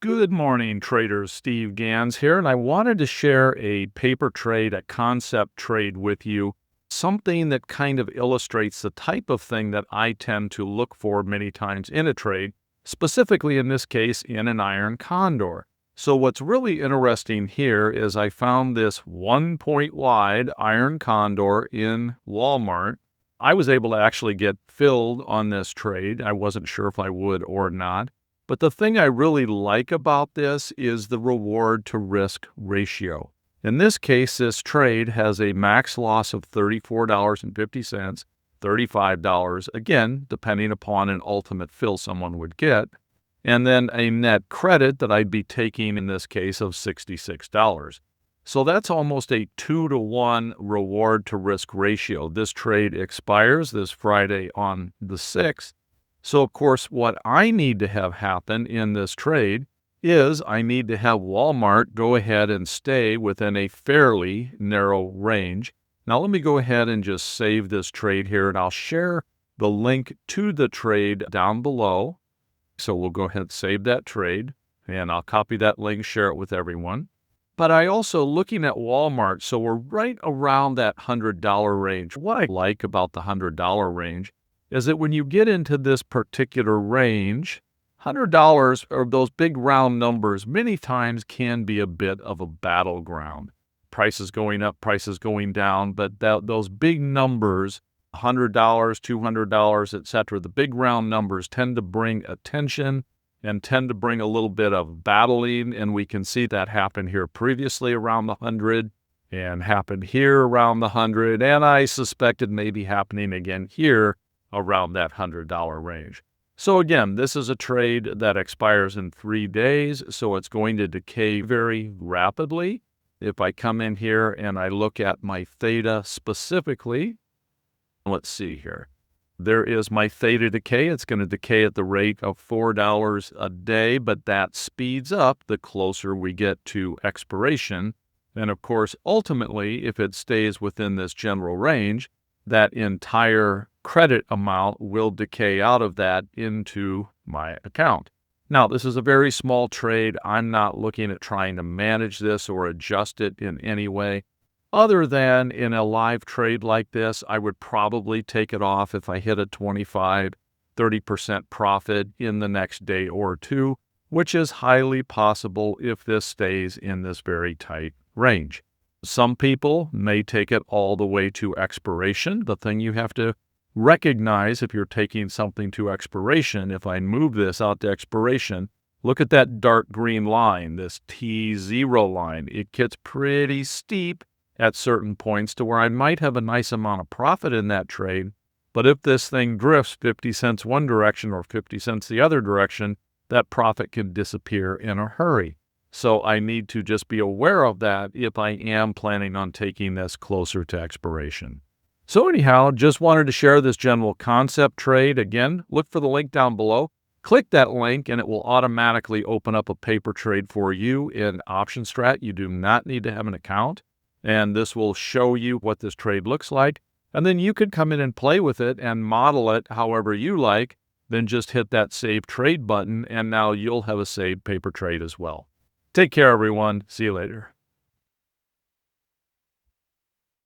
Good morning, traders. Steve Ganz here, and I wanted to share a paper trade, a concept trade with you, something that kind of illustrates the type of thing that I tend to look for many times in a trade, specifically in this case in an iron condor. So what's really interesting here is I found this 1-point wide iron condor in Walmart. I was able to actually get filled on this trade. I wasn't sure if I would or not. But the thing I really like about this is the reward to risk ratio. In this case, this trade has a max loss of $34.50, $35, again, depending upon an ultimate fill someone would get, and then a net credit that I'd be taking in this case of $66. So that's almost a 2-to-1 reward to risk ratio. This trade expires this Friday on the 6th. So, of course, what I need to have happen in this trade is I need to have Walmart go ahead and stay within a fairly narrow range. Now, let me go ahead and just save this trade here, and I'll share the link to the trade down below. So we'll go ahead and save that trade, and I'll copy that link, share it with everyone. But I also, looking at Walmart, so we're right around that $100 range. What I like about the $100 range is that when you get into this particular range, $100 or those big round numbers many times can be a bit of a battleground. Prices going up, prices going down, but those big numbers, $100, $200, etc., the big round numbers tend to bring attention and tend to bring a little bit of battling, and we can see that happen here previously around the 100 and happened here around the 100, and I suspect it may be happening again here around that $100 range. So again, this is a trade that expires in 3 days, so it's going to decay very rapidly. If I come in here and I look at my theta specifically, let's see here. There is my theta decay. It's going to decay at the rate of $4 a day, but that speeds up the closer we get to expiration. And of course, ultimately, if it stays within this general range, that entire credit amount will decay out of that into my account. Now, this is a very small trade. I'm not looking at trying to manage this or adjust it in any way. Other than in a live trade like this, I would probably take it off if I hit a 25, 30% profit in the next day or two, which is highly possible if this stays in this very tight range. Some people may take it all the way to expiration. The thing you have to recognize if you're taking something to expiration, if I move this out to expiration, look at that dark green line, this T0 line. It gets pretty steep at certain points to where I might have a nice amount of profit in that trade. But if this thing drifts 50 cents one direction or 50 cents the other direction, that profit can disappear in a hurry. So I need to just be aware of that if I am planning on taking this closer to expiration. So anyhow, just wanted to share this general concept trade. Again, look for the link down below. Click that link and it will automatically open up a paper trade for you in OptionStrat. You do not need to have an account. And this will show you what this trade looks like. And then you could come in and play with it and model it however you like. Then just hit that Save Trade button and now you'll have a saved paper trade as well. Take care, everyone. See you later.